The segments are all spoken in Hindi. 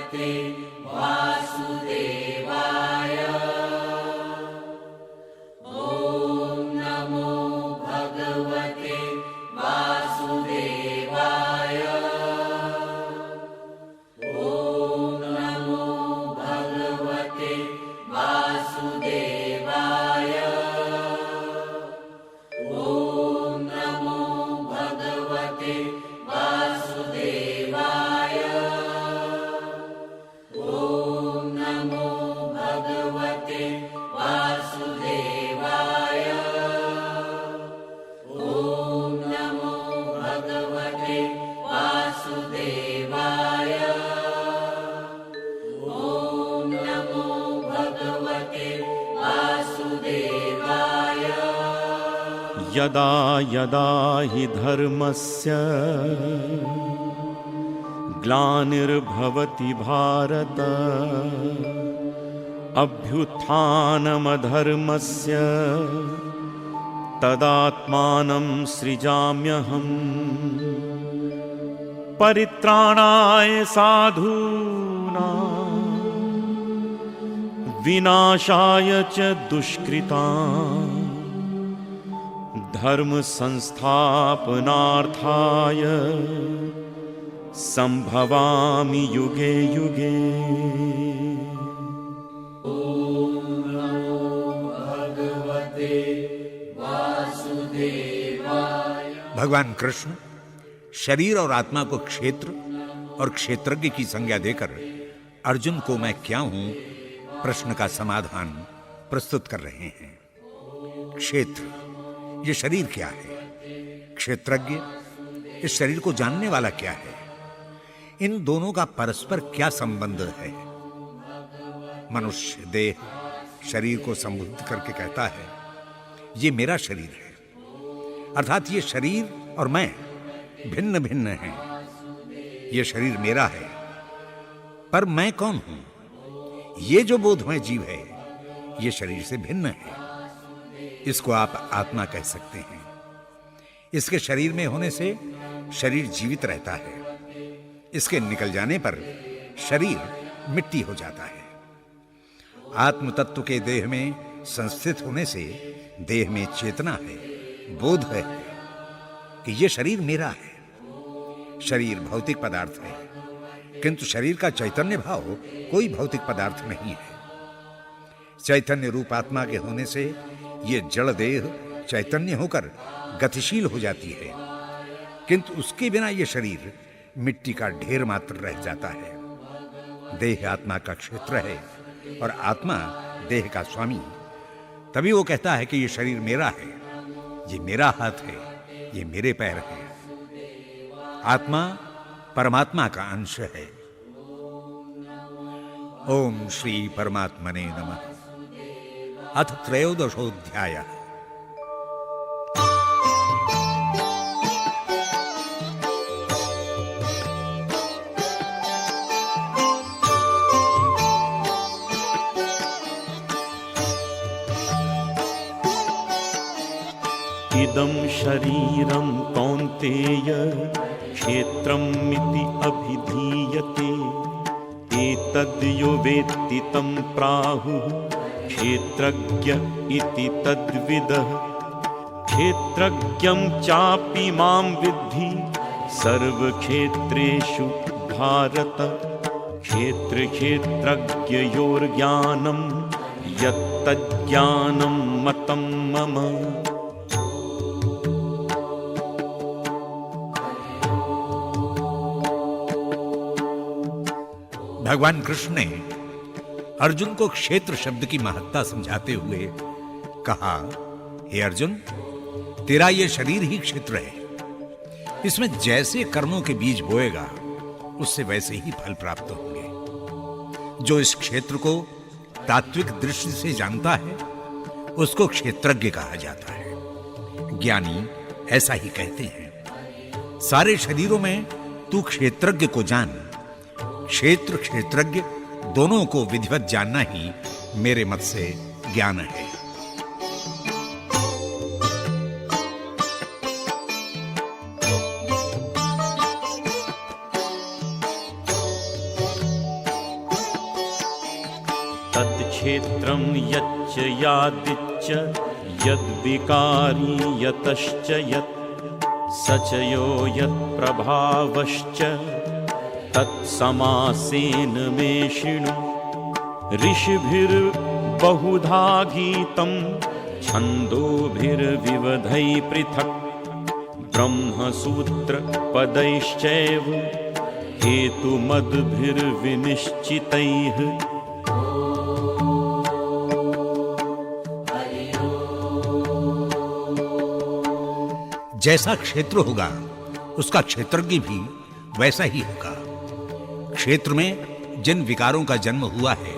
वासुदेवाय। ॐ नमो भगवते वासुदेवाय। ॐ नमो भगवते वासुदेवाय। ॐ नमो भगवते वासुदेवाय। ॐ नमो भगवते वासुदेवाय। ॐ नमो भगवते वासुदेवाय। ॐ नमो भगवते वासुदेवाय। यदा यदा हि धर्मस्य ग्लानिर्भवति भारत अभ्युत्थानमधर्मस्य तदात्मानं सृजाम्यहम्। परित्राणाय साधूनां विनाशाय च दुष्कृतां धर्म संस्थापनार्थाय संभवामि युगे युगे। ॐ नमो भगवते वासुदेवाय। भगवान कृष्ण शरीर और आत्मा को क्षेत्र और क्षेत्रज्ञ की संज्ञा देकर अर्जुन को मैं क्या हूं प्रश्न का समाधान प्रस्तुत कर रहे हैं। क्षेत्र, ये शरीर क्या है? क्षेत्रज्ञ, इस शरीर को जानने वाला क्या है? इन दोनों का परस्पर क्या संबंध है? मनुष्य देह शरीर को संबोधित करके कहता है, ये मेरा शरीर है, अर्थात ये शरीर और मैं भिन्न भिन्न हैं। ये शरीर मेरा है, पर मैं कौन हूं? ये जो बोधमय जीव है, ये शरीर से भिन्न है। इसको आप आत्मा कह सकते हैं। इसके शरीर में होने से शरीर जीवित रहता है, इसके निकल जाने पर शरीर मिट्टी हो जाता है। आत्म तत्व के देह में संस्थित होने से देह में चेतना है, बोध है कि यह शरीर मेरा है। शरीर भौतिक पदार्थ है, किंतु शरीर का चैतन्य भाव कोई भौतिक पदार्थ नहीं है। चैतन्य रूप आत्मा के होने से ये जड़ देह चैतन्य होकर गतिशील हो जाती है, किंतु उसके बिना ये शरीर मिट्टी का ढेर मात्र रह जाता है। देह आत्मा का क्षेत्र है और आत्मा देह का स्वामी। तभी वो कहता है कि ये शरीर मेरा है, ये मेरा हाथ है, ये मेरे पैर हैं। आत्मा परमात्मा का अंश है। ओम श्री परमात्मने नमः। अथ त्रयोदशोऽध्यायः। इदं शरीरं कौन्तेय क्षेत्रमिति अभिधीयते। एतद्यो वेत्ति तं प्राहुः क्षेत्रज्ञ इति तद्विदः। क्षेत्रज्ञं चापि मां विद्धि सर्वक्षेत्रेषु भारत। क्षेत्रक्षेत्रज्ञयोर्ज्ञानं यत्तज्ज्ञानं मतं मम। भगवान कृष्ण ने अर्जुन को क्षेत्र शब्द की महत्ता समझाते हुए कहा, हे अर्जुन, तेरा यह शरीर ही क्षेत्र है। इसमें जैसे कर्मों के बीज बोएगा उससे वैसे ही फल प्राप्त होंगे। जो इस क्षेत्र को तात्विक दृष्टि से जानता है उसको क्षेत्रज्ञ कहा जाता है। ज्ञानी ऐसा ही कहते हैं। सारे शरीरों में तू क्षेत्रज्ञ को जान। क्षेत्र क्षेत्रज्ञ दोनों को विधिवत जानना ही मेरे मत से ज्ञान है। क्षेत्रं यच्च यादिच्च यद्विकारी यतश्च यत् स च यो यत्प्रभावश्च तत्समासेन मे शृणु। ऋषिभिर्बहुधा गीतं छन्दोभिर्विविधैः पृथक् ब्रह्मसूत्रपदैश्चैव हेतुमद्भिर्विनिश्चितैः। जैसा क्षेत्र होगा उसका क्षेत्रज्ञ भी वैसा ही होगा। क्षेत्र में जिन विकारों का जन्म हुआ है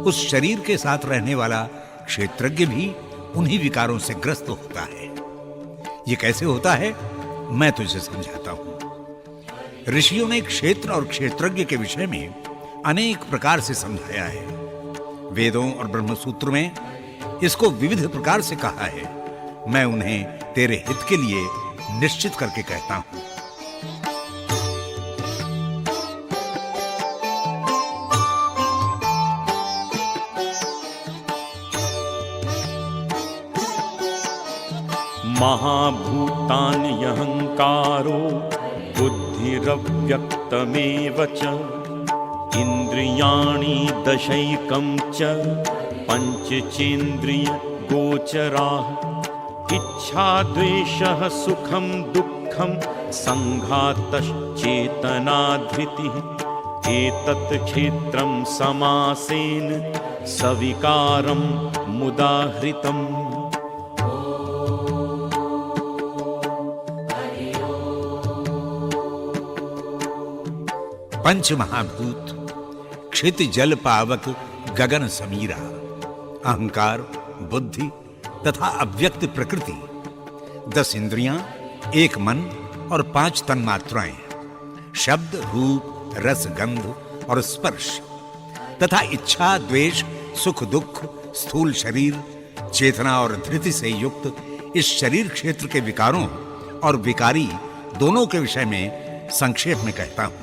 उस शरीर के साथ रहने वाला क्षेत्रज्ञ भी उन्हीं विकारों से ग्रस्त होता है। ये कैसे होता है मैं तुझे समझाता हूं। ऋषियों ने क्षेत्र और क्षेत्रज्ञ के विषय में अनेक प्रकार से समझाया है। वेदों और ब्रह्मसूत्र में इसको विविध प्रकार से कहा है। मैं उन्हें तेरे हित के लिए निश्चित करके कहता हूं। महाभूतान्यहंकारो बुद्धिरव्यक्तमेव च इंद्रियाणि दशैकं च पंचचेन्द्रियगोचराः इच्छा द्वेषः सुखं दुःखं संघातश्चेतना धृतिः एतत् क्षेत्रं समासेन सविकारं मुदाहृतम्। पंच महाभूत क्षिति जल पावक गगन समीरा, अहंकार, बुद्धि तथा अव्यक्त प्रकृति, 10 इंद्रियां, 1 मन और 5 तन्मात्राएं, शब्द, रूप, रस, गंध और स्पर्श तथा इच्छा, द्वेष, सुख, दुख, स्थूल शरीर, चेतना और धृति से युक्त इस शरीर क्षेत्र के विकारों और विकारी दोनों के विषय में संक्षेप में कहता हूं।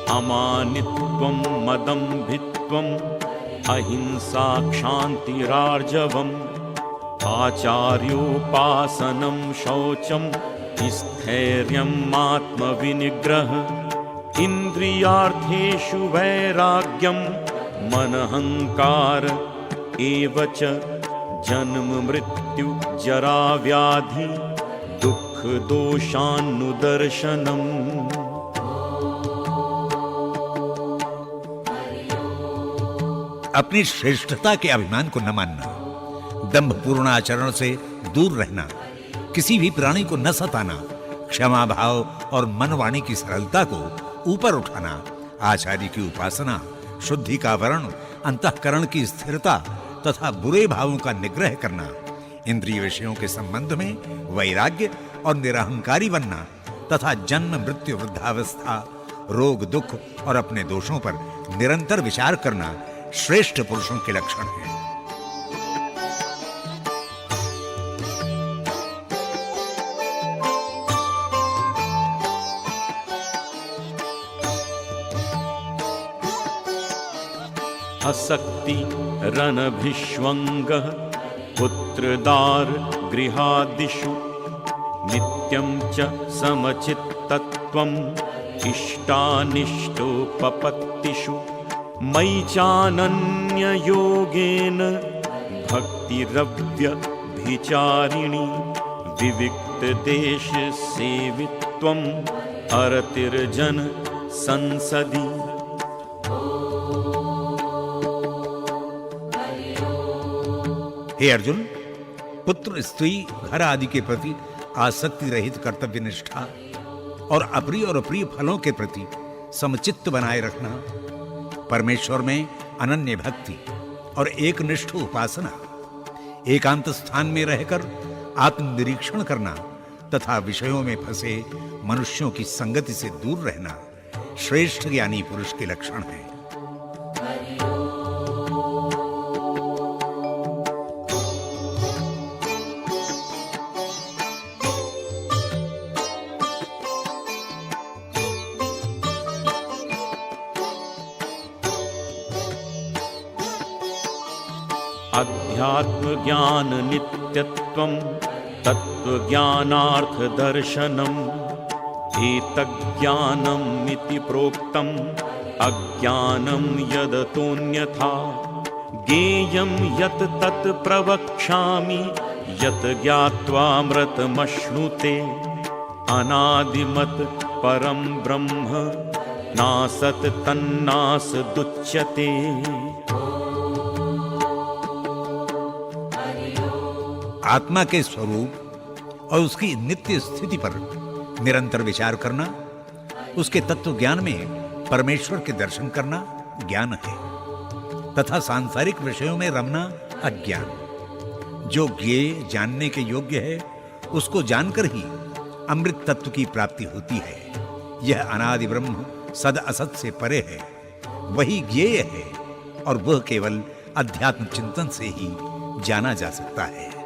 अमानित्वं मदम्भित्वम् अहिंसा क्षान्तिरार्जवम् आचार्योपासनं शौचं स्थैर्यम् आत्मविनिग्रह इन्द्रियार्थेषु वैराग्यं मनहंकार एव च जन्म मृत्यु जरा व्याधि दुःख दोषानुदर्शनम्। अपनी श्रेष्ठता के अभिमान को न मानना, दंभपूर्ण आचरण से दूर रहना, किसी भी प्राणी को न सताना, क्षमा भाव और मन वाणी की सरलता को ऊपर उठाना, आचार्य की उपासना, शुद्धि का वर्ण, अंतःकरण की स्थिरता तथा बुरे भावों का निग्रह करना, इंद्रिय विषयों के संबंध में वैराग्य और निरहंकारी बनना तथा जन्म मृत्यु वृद्धावस्था रोग दुख और अपने दोषों पर निरंतर विचार करना श्रेष्ठ पुरुषों के लक्षण हैं। असक्ति रणभिष्वंगः पुत्रदार गृहादिषु नित्यं च समचित्तत्वम् इष्टानिष्टोपपत्तिषु मयि चानन्ययोगेन भक्तिरव्यभिचारिणी विविक्तदेशसेवित्वम् अरतिर्जन संसदि। हे अर्जुन, पुत्र, स्त्री, घर आदि के प्रति आसक्ति रहित कर्तव्य निष्ठा और अप्रिय और अप्रिय फलों के प्रति समचित्त बनाए रखना, परमेश्वर में अनन्य भक्ति और एकनिष्ठ उपासना, एकांत स्थान में रहकर आत्मनिरीक्षण करना तथा विषयों में फंसे मनुष्यों की संगति से दूर रहना श्रेष्ठ ज्ञानी पुरुष के लक्षण हैं। अध्यात्म ज्ञान नित्यत्वं तत्त्वज्ञानार्थ दर्शनम् एतज्ज्ञानम् इति प्रोक्तम् अज्ञानं यदतोऽन्यथा ज्ञेयं यत् तत् प्रवक्ष्यामि यत् ज्ञात्वामृतमश्नुते अनादिमत् परं ब्रह्म नासत् तन्नासदुच्यते। आत्मा के स्वरूप और उसकी नित्य स्थिति पर निरंतर विचार करना, उसके तत्व ज्ञान में परमेश्वर के दर्शन करना ज्ञान है, तथा सांसारिक विषयों में रमना अज्ञान। जो ज्ञेय जानने के योग्य है उसको जानकर ही अमृत तत्व की प्राप्ति होती है। यह अनादि ब्रह्म सद असत से परे है, वही ज्ञेय है और वह केवल अध्यात्म चिंतन से ही जाना जा सकता है।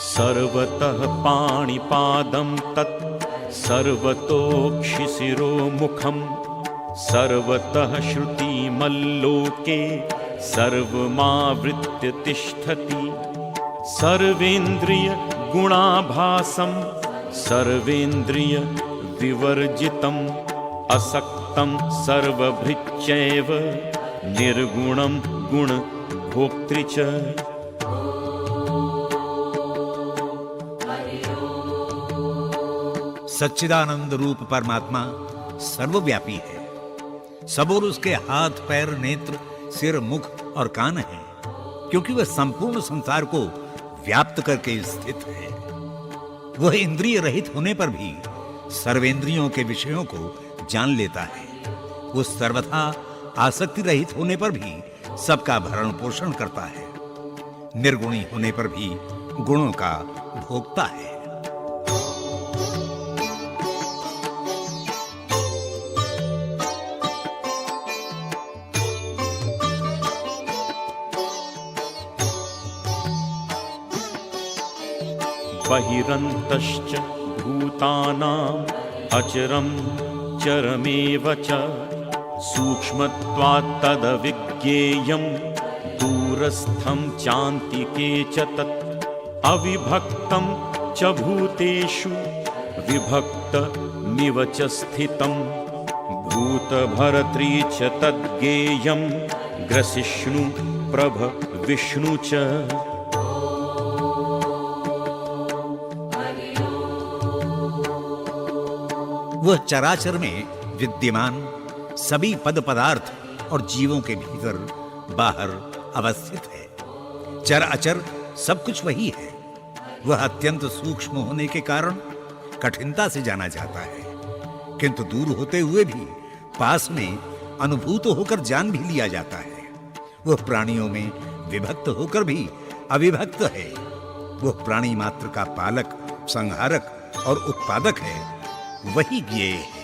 सर्वतः पाणिपादं तत् सर्वतोक्षिशिरोमुखम् सर्वतः श्रुतिमल्लोके सर्वमावृत्य तिष्ठति सर्वेन्द्रिय गुणाभासं सर्वेन्द्रिय विवर्जितम् असक्तं सर्वभृच्चैव निर्गुणं गुणभोक्तृ च। सच्चिदानंद रूप परमात्मा सर्वव्यापी है। सब और उसके हाथ, पैर, नेत्र, सिर, मुख और कान हैं, क्योंकि वह संपूर्ण संसार को व्याप्त करके स्थित है। वह इंद्रिय रहित होने पर भी सर्वेंद्रियों के विषयों को जान लेता है। वो सर्वथा आसक्ति रहित होने पर भी सबका भरण पोषण करता है। निर्गुणी होने पर भी गुणों का भोगता है। बहिरन्तश्च भूतानाम् अचरं चरमेव च सूक्ष्मत्वात् तदविज्ञेयं दूरस्थं चान्तिके च तत् अविभक्तं च भूतेषु विभक्तमिव च स्थितं भूतभर्त्री च तद्ज्ञेयं ग्रसिष्णु प्रभ विष्णु च। वह चराचर में विद्यमान सभी पद पदार्थ और जीवों के भीतर बाहर अवस्थित है। चर अचर सब कुछ वही है। वह अत्यंत सूक्ष्म होने के कारण कठिनता से जाना जाता है, किंतु दूर होते हुए भी पास में अनुभूत होकर जान भी लिया जाता है। वह प्राणियों में विभक्त होकर भी अविभक्त है। वह प्राणी मात्र का पालक, संहारक और उत्पादक है। वही ज्ञेय है।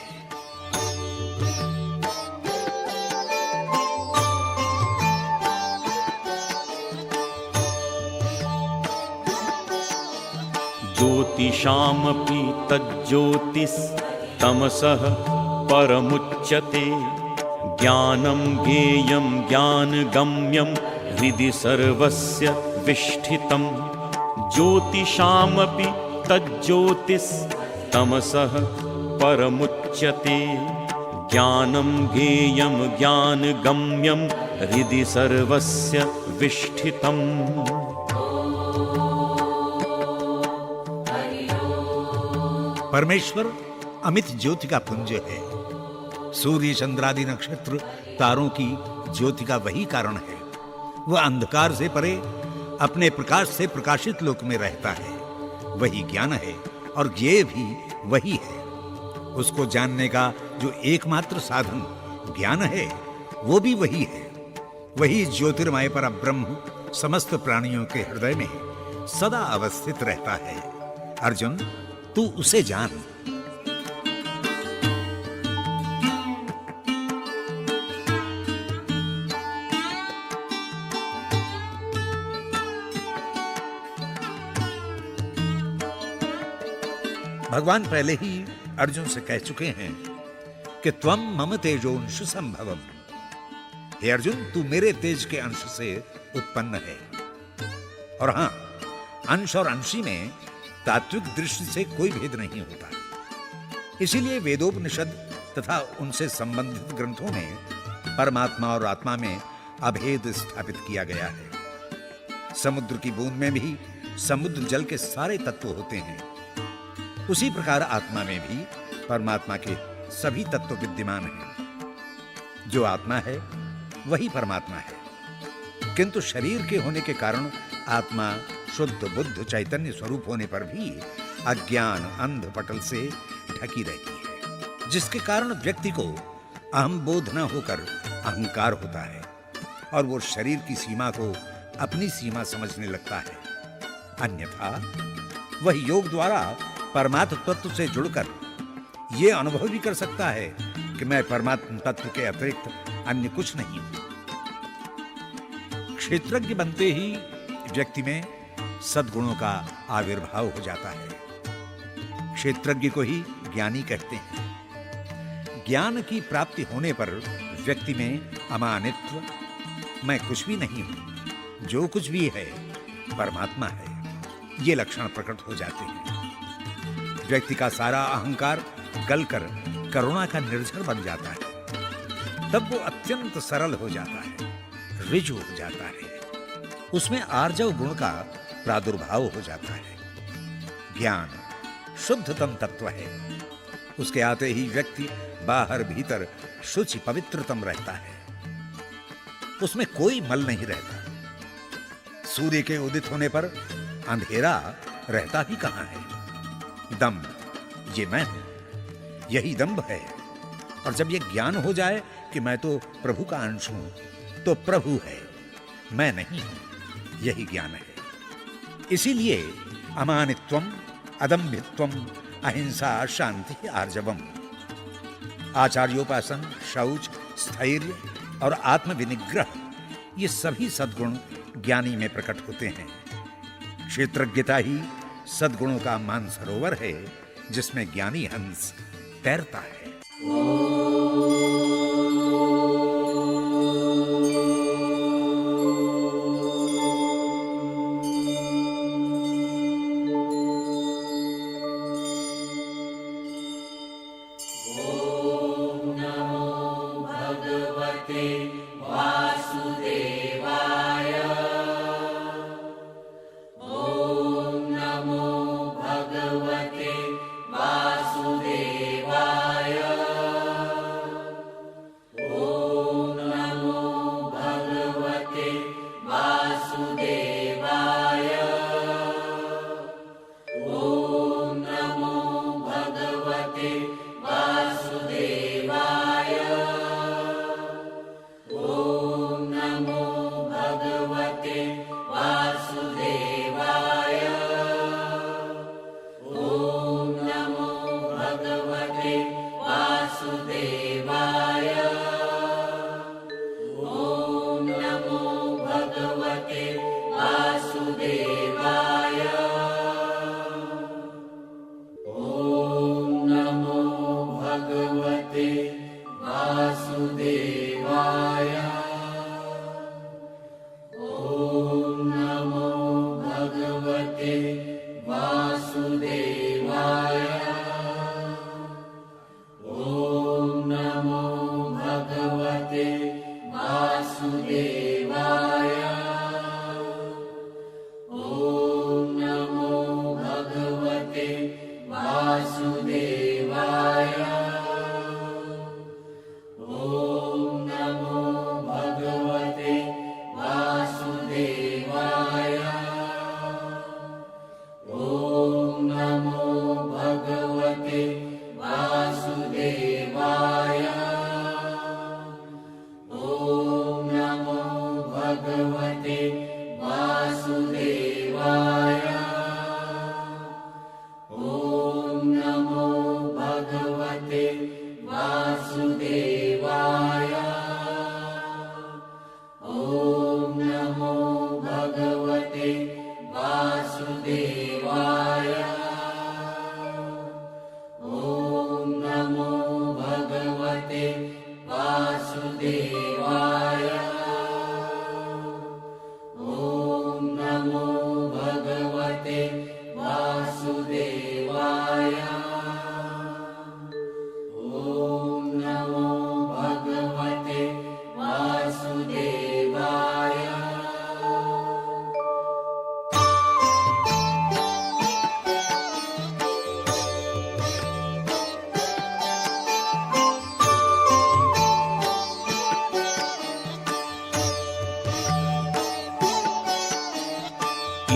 ज्योतिषामपि तज्ज्योतिस्तमसः परमुच्यते ज्ञानं ज्ञेयं ज्ञानगम्यं हृदि सर्वस्य विष्ठितं ज्योतिषामपि तज्ज्योतिस्तमसः परमुच्यते ज्ञानं ज्ञेयं ज्ञानगम्यं हृदि सर्वस्य विष्ठितम्। परमेश्वर अमित ज्योति का पुंज है। सूर्य, चंद्रादि नक्षत्र, तारों की ज्योति का वही कारण है। वह अंधकार से परे अपने प्रकाश से प्रकाशित लोक में रहता है। वही ज्ञान है और ज्ञेय भी वही है। उसको जानने का जो एकमात्र साधन ज्ञान है, वो भी वही है। वही ज्योतिर्मय पर ब्रह्म समस्त प्राणियों के हृदय में सदा अवस्थित रहता है। अर्जुन, तू उसे जान। भगवान पहले ही अर्जुन से कह चुके हैं कि त्वम मम तेजोंश संभवम। हे अर्जुन, तू मेरे तेज के अंश से उत्पन्न है। और हां, अंश और अंशी में तात्विक दृष्टि से कोई भेद नहीं होता। इसीलिए वेदोपनिषद तथा उनसे संबंधित ग्रंथों में परमात्मा और आत्मा में अभेद स्थापित किया गया है। समुद्र की बूंद में भी समुद्र जल के सारे तत्व होते हैं। उसी प्रकार आत्मा में भी परमात्मा के सभी तत्व विद्यमान हैं। जो आत्मा है वही परमात्मा है। किंतु शरीर के होने के कारण आत्मा शुद्ध बुद्ध चैतन्य स्वरूप होने पर भी अज्ञान अंध पटल से ढकी रहती है, जिसके कारण व्यक्ति को अहम बोध न होकर अहंकार होता है और वो शरीर की सीमा को अपनी सीमा समझने लगता है। अन्यथा वह योग द्वारा परमात्म तत्व से जुड़कर यह अनुभव भी कर सकता है कि मैं परमात्म तत्व के अतिरिक्त अन्य कुछ नहीं हूं। क्षेत्रज्ञ बनते ही व्यक्ति में सद्गुणों का आविर्भाव हो जाता है। क्षेत्रज्ञ को ही ज्ञानी कहते हैं। ज्ञान की प्राप्ति होने पर व्यक्ति में अमानित्व, मैं कुछ भी नहीं हूं, जो कुछ भी है परमात्मा है, ये लक्षण प्रकट हो जाते हैं। व्यक्ति का सारा अहंकार गलकर करुणा का निर्झर बन जाता है। तब वो अत्यंत सरल हो जाता है, ऋजु हो जाता है। उसमें आर्जव गुण का प्रादुर्भाव हो जाता है। ज्ञान शुद्धतम तत्व है। उसके आते ही व्यक्ति बाहर भीतर शुचि पवित्रतम रहता है। उसमें कोई मल नहीं रहता। सूर्य के उदित होने पर अंधेरा रहता भी कहां है। दम्भ, ये मैं हूं, यही दम्भ है। और जब यह ज्ञान हो जाए कि मैं तो प्रभु का अंश हूं, तो प्रभु है, मैं नहीं हूं, यही ज्ञान है। इसीलिए अमानित्वम, अदम्भित्वम, अहिंसा, शांति, आर्जवम, आचार्योपासन, शौच, स्थैर्य और आत्मविनिग्रह, ये सभी सद्गुण ज्ञानी में प्रकट होते हैं। क्षेत्रज्ञता ही सद्गुणों का मानसरोवर है, जिसमें ज्ञानी हंस तैरता है।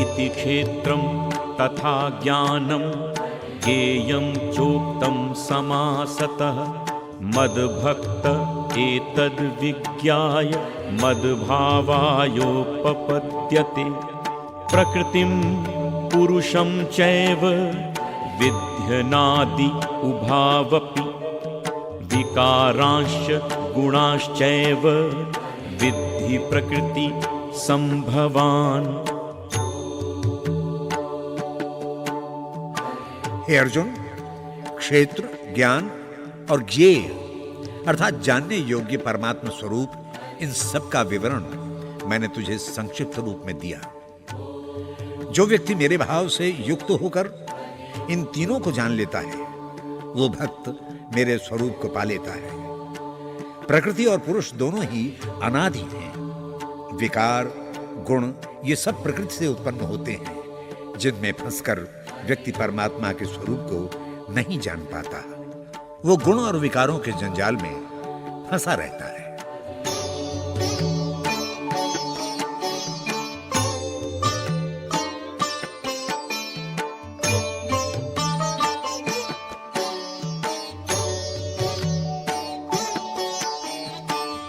इति क्षेत्रं तथा ज्ञानं ज्ञेयं चोक्तं समासतः मद्भक्त एतद्विज्ञाय मद्भावायोपपद्यते प्रकृतिं पुरुषं चैव विध्यनादि उभावपि विकारांश्च गुणाश्चैव विद्धि प्रकृति संभवान्। हे अर्जुन, क्षेत्र, ज्ञान और ज्ञेय अर्थात जानने योग्य परमात्मा स्वरूप, इन सब का विवरण मैंने तुझे संक्षिप्त रूप में दिया। जो व्यक्ति मेरे भाव से युक्त होकर इन तीनों को जान लेता है, वो भक्त मेरे स्वरूप को पा लेता है। प्रकृति और पुरुष दोनों ही अनादि हैं। विकार, गुण ये सब प्रकृति से उत्पन्न होते हैं, जिनमें फंसकर व्यक्ति परमात्मा के स्वरूप को नहीं जान पाता। वो गुण और विकारों के जंजाल में फंसा रहता है।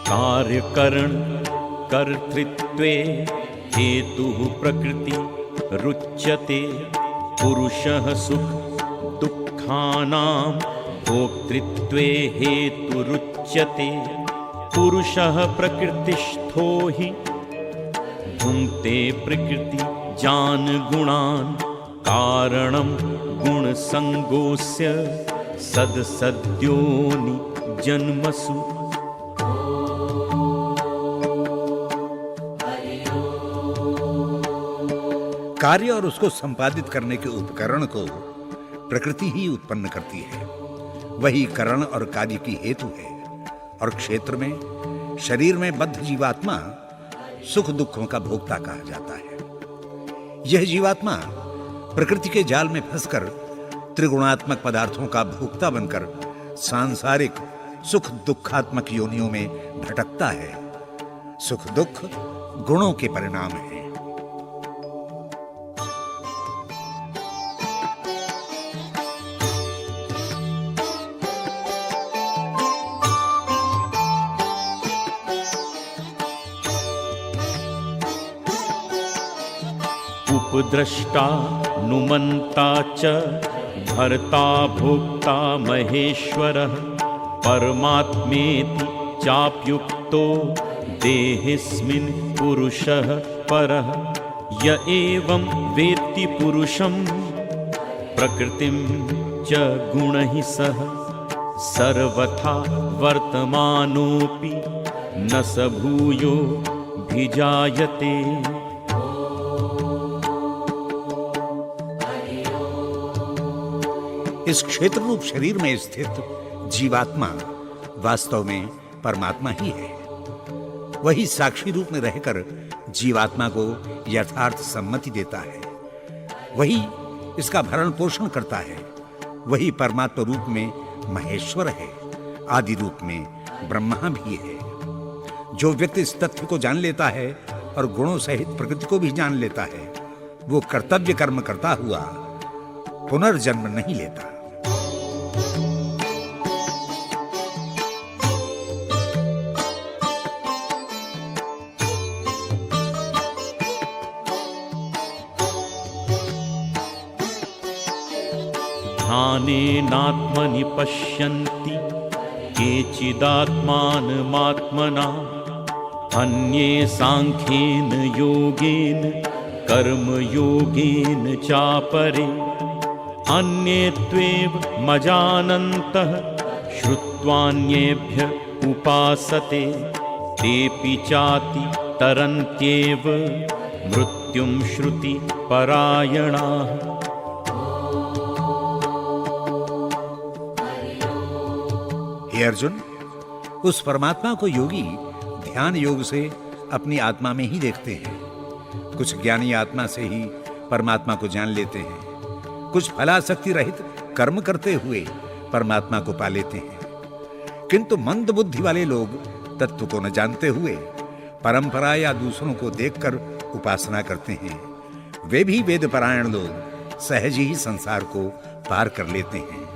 कार्यकरण कर्तृत्वे हेतुः प्रकृति रुच्यते पुरुषः सुख दुःखानां भोक्तृत्वे हेतुरुच्यते पुरुषः प्रकृतिस्थो हि भुङ्क्ते प्रकृति जान गुणान् कारणं गुणसङ्गोऽस्य सदसद्योनि जन्मसु। कार्य और उसको संपादित करने के उपकरण को प्रकृति ही उत्पन्न करती है। वही करण और कार्य की हेतु है। और क्षेत्र में, शरीर में बद्ध जीवात्मा सुख दुखों का भोक्ता कहा जाता है। यह जीवात्मा प्रकृति के जाल में फंसकर त्रिगुणात्मक पदार्थों का भोक्ता बनकर सांसारिक सुख दुखात्मक योनियों में भटकता है। सुख दुख गुणों के परिणाम हैं। उपद्रष्टा नुमन्ता च भर्ता भोक्ता महेश्वरः परमात्मेति चाप्युक्तो देहेऽस्मिन् पुरुषः परः य एवं वेत्ति पुरुषं प्रकृतिं च गुणैः सह सर्वथा वर्तमानोऽपि न स भूयो भिजायते। इस क्षेत्र रूप शरीर में स्थित जीवात्मा वास्तव में परमात्मा ही है। वही साक्षी रूप में रहकर जीवात्मा को यथार्थ सम्मति देता है। वही इसका भरण पोषण करता है। वही परमात्मा रूप में महेश्वर है, आदि रूप में ब्रह्मा भी है। जो व्यक्ति इस तथ्य को जान लेता है और गुणों सहित प्रकृति को भी जान लेता है, वो कर्तव्य कर्म करता हुआ पुनर्जन्म नहीं लेता। ध्यानेनात्मनि पश्यन्ति केचिदात्मानमात्मना अन्ये सांख्येन योगेन कर्मयोगेन चापरे अन्ये त्वेव मजानन्तः श्रुत्वान्येभ्य उपासते तेऽपि चाति तरन्त्येव मृत्युं श्रुति परायणाः। हे अर्जुन, उस परमात्मा को योगी ध्यान योग से अपनी आत्मा में ही देखते हैं। कुछ ज्ञानी आत्मा से ही परमात्मा को जान लेते हैं। कुछ फलासक्ति रहित कर्म करते हुए परमात्मा को पा लेते हैं। किंतु मंद बुद्धि वाले लोग तत्व को न जानते हुए परंपरा या दूसरों को देखकर उपासना करते हैं। वे भी वेदपरायण लोग सहज ही संसार को पार कर लेते हैं।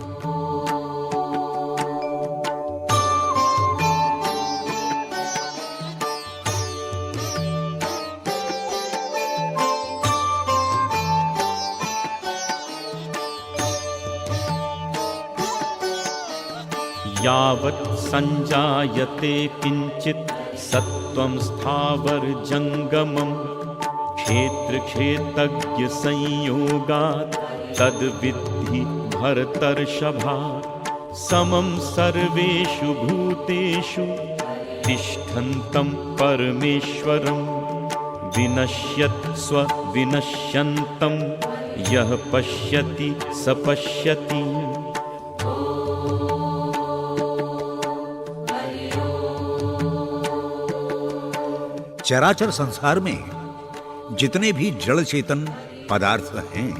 यावत् संजायते किंचित सत्वं स्थावर जंगमं क्षेत्र क्षेत्रज्ञ संयोगात् तद विद्धि भरतर्षभा। समं सर्वेषु भूतेषु तिष्ठन्तं परमेश्वरं विनश्यत् स्व विनश्यन्तं यः पश्यति स पश्यति। चराचर संसार में जितने भी जड़ चेतन पदार्थ हैं,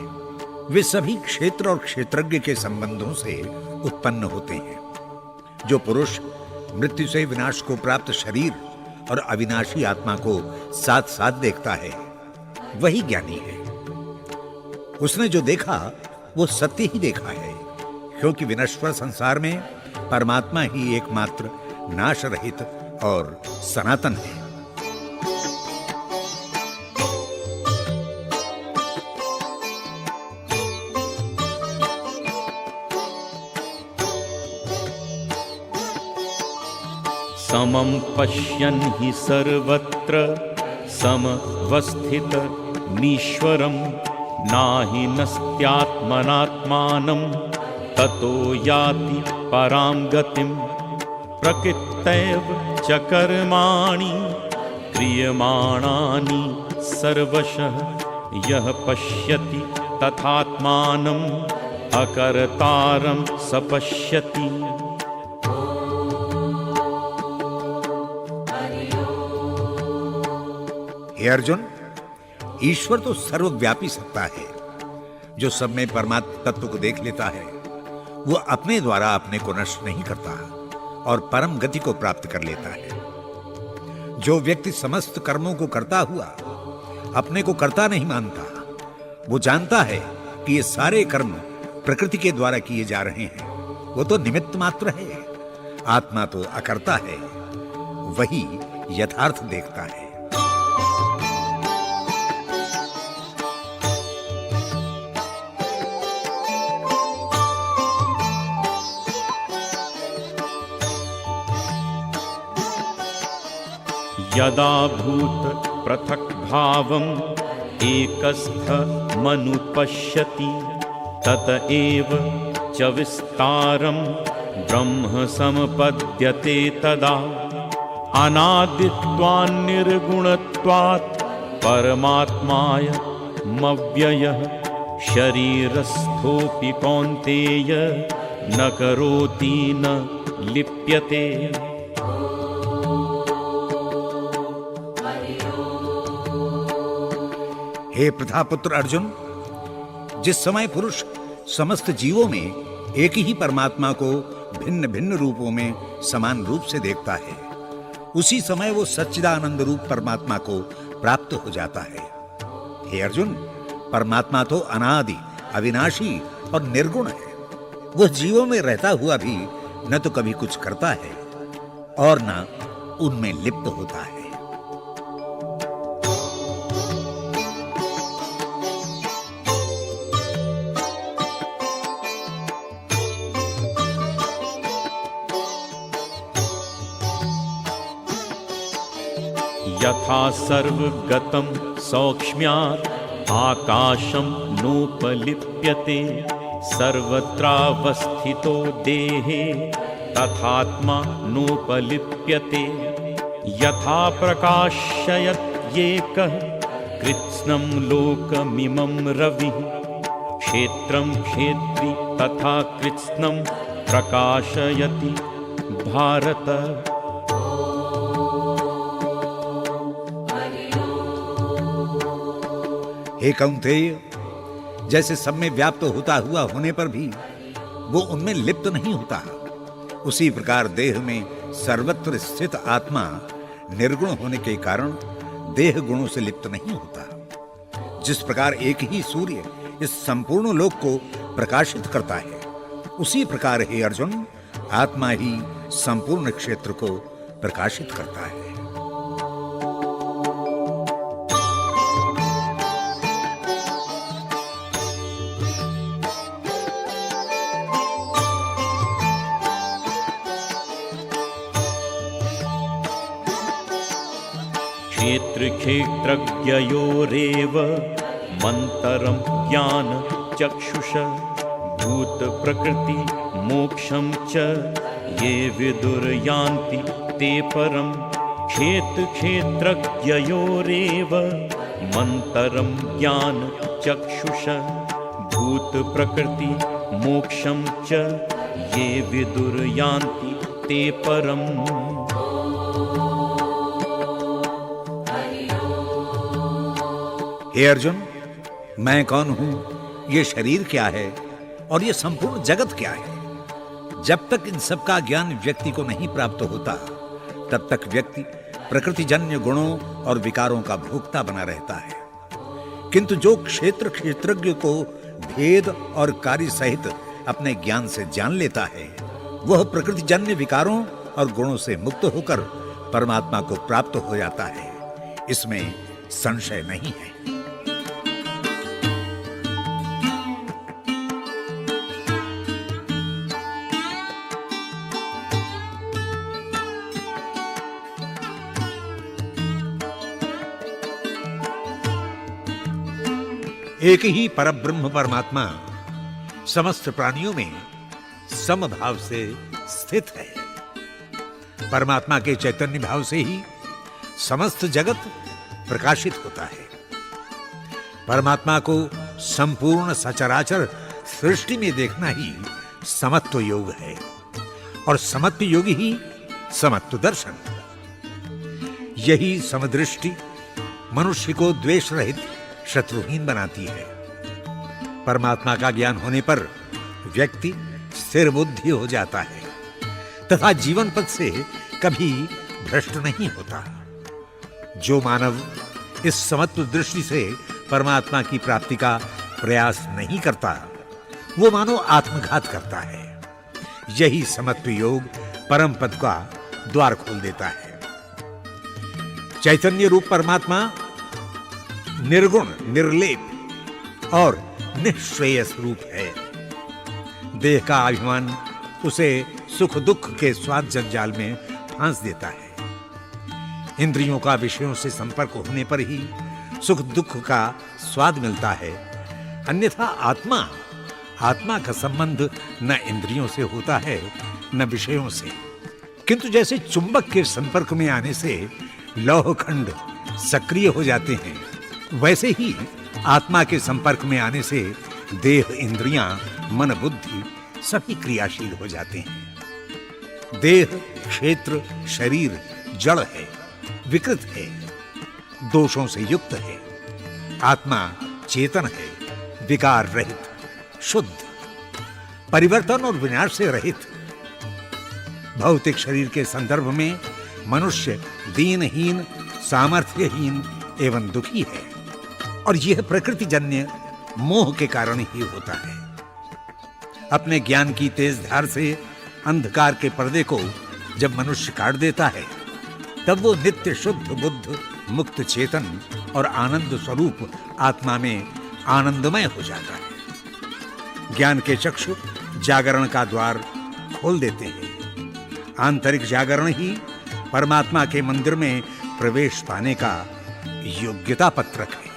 वे सभी क्षेत्र और क्षेत्रज्ञ के संबंधों से उत्पन्न होते हैं। जो पुरुष मृत्यु से विनाश को प्राप्त शरीर और अविनाशी आत्मा को साथ साथ देखता है, वही ज्ञानी है। उसने जो देखा वो सत्य ही देखा है, क्योंकि विनश्वर संसार में परमात्मा ही एकमात्र नाश रहित और सनातन है। समं पश्यन् हि सर्वत्र समवस्थितमीश्वरं नाहि नस्त्यात्मनात्मानं ततो याति परां गतिं। प्रकृत्यैव च कर्माणि क्रियमाणानि सर्वशः यः पश्यति तथात्मानम् अकर्तारं स पश्यति। हे अर्जुन, ईश्वर तो सर्वव्यापी सत्ता है, जो सब में परमात्म तत्व को देख लेता है। वो अपने द्वारा अपने को नष्ट नहीं करता और परम गति को प्राप्त कर लेता है। जो व्यक्ति समस्त कर्मों को करता हुआ अपने को कर्ता नहीं मानता, वो जानता है कि ये सारे कर्म प्रकृति के द्वारा किए जा रहे हैं। वो तो निमित्त मात्र है। आत्मा तो अकर्ता है, वही यथार्थ देखता है। यदा भूत पृथक् भावम् एकस्थमनुपश्यति तत एव च विस्तारं ब्रह्म सम्पद्यते तदा। अनादित्वान् निर्गुणत्वात् परमात्मायमव्ययः शरीरस्थोऽपि कौन्तेय न करोति न लिप्यते। हे प्रथापुत्र अर्जुन, जिस समय पुरुष समस्त जीवों में एक ही परमात्मा को भिन्न भिन्न रूपों में समान रूप से देखता है, उसी समय वो सच्चिदानंद रूप परमात्मा को प्राप्त हो जाता है। हे अर्जुन, परमात्मा तो अनादि, अविनाशी और निर्गुण है। वह जीवों में रहता हुआ भी न तो कभी कुछ करता है और न उनमें लिप्त होता है। यथा सर्वगतं सौक्ष्म्यात् आकाशं नोपलिप्यते सर्वत्रावस्थितो देहे तथात्मा नोपलिप्यते। यथा प्रकाशयत्येकः कृत्स्नं लोकमिमं रविः क्षेत्रं क्षेत्री तथा कृत्स्नं प्रकाशयति भारत। हे कौन्तेय, जैसे सब में व्याप्त होता हुआ होने पर भी वो उनमें लिप्त नहीं होता, उसी प्रकार देह में सर्वत्र स्थित आत्मा निर्गुण होने के कारण देह गुणों से लिप्त नहीं होता। जिस प्रकार एक ही सूर्य इस संपूर्ण लोक को प्रकाशित करता है, उसी प्रकार हे अर्जुन, आत्मा ही संपूर्ण क्षेत्र को प्रकाशित करता है। क्षेत्र क्षेत्रज्ञयोरेव मंतरम ज्ञान चक्षुष भूत प्रकृति मोक्षम च ये विदुर्यान्ति ते परम। क्षेत्र क्षेत्रज्ञयोरेव मंतरम ज्ञान चक्षुष भूत प्रकृति मोक्षम च ये विदुर्यान्ति ते परम। हे अर्जुन, मैं कौन हूं, ये शरीर क्या है और ये संपूर्ण जगत क्या है, जब तक इन सब का ज्ञान व्यक्ति को नहीं प्राप्त होता, तब तक व्यक्ति प्रकृतिजन्य गुणों और विकारों का भोक्ता बना रहता है। किंतु जो क्षेत्र क्षेत्रज्ञ को भेद और कार्य सहित अपने ज्ञान से जान लेता है, वह प्रकृतिजन्य विकारों और गुणों से मुक्त होकर परमात्मा को प्राप्त हो जाता है। इसमें संशय नहीं है। एक ही परब्रह्म परमात्मा समस्त प्राणियों में समभाव से स्थित है। परमात्मा के चैतन्य भाव से ही समस्त जगत प्रकाशित होता है। परमात्मा को संपूर्ण सचराचर सृष्टि में देखना ही समत्व योग है और समत्व योग ही समत्व दर्शन। यही समदृष्टि मनुष्य को द्वेष रहित शत्रुहीन बनाती है। परमात्मा का ज्ञान होने पर व्यक्ति स्थिर बुद्धि हो जाता है तथा जीवन पथ से कभी भ्रष्ट नहीं होता। जो मानव इस समत्व दृष्टि से परमात्मा की प्राप्ति का प्रयास नहीं करता, वो मानो आत्मघात करता है। यही समत्व योग परम पद का द्वार खोल देता है। चैतन्य रूप परमात्मा निर्गुण, निर्लेप और निःश्रेयस रूप है। देह का अभिमान उसे सुख दुख के स्वाद जंजाल में फांस देता है। इंद्रियों का विषयों से संपर्क होने पर ही सुख दुख का स्वाद मिलता है, अन्यथा आत्मा का संबंध न इंद्रियों से होता है न विषयों से। किंतु जैसे चुंबक के संपर्क में आने से लौह खंड सक्रिय हो जाते हैं, वैसे ही आत्मा के संपर्क में आने से देह, इंद्रियां, मन, बुद्धि सभी क्रियाशील हो जाते हैं। देह, क्षेत्र, शरीर जड़ है, विकृत है, दोषों से युक्त है। आत्मा चेतन है, विकार रहित, शुद्ध, परिवर्तन और विनाश से रहित। भौतिक शरीर के संदर्भ में मनुष्य दीनहीन, सामर्थ्यहीन एवं दुखी है और यह प्रकृतिजन्य मोह के कारण ही होता है। अपने ज्ञान की तेज धार से अंधकार के पर्दे को जब मनुष्य काट देता है, तब वो नित्य शुद्ध बुद्ध, मुक्त चेतन और आनंद स्वरूप आत्मा में आनंदमय हो जाता है। ज्ञान के चक्षु जागरण का द्वार खोल देते हैं। आंतरिक जागरण ही परमात्मा के मंदिर में प्रवेश पाने का योग्यता पत्रक है।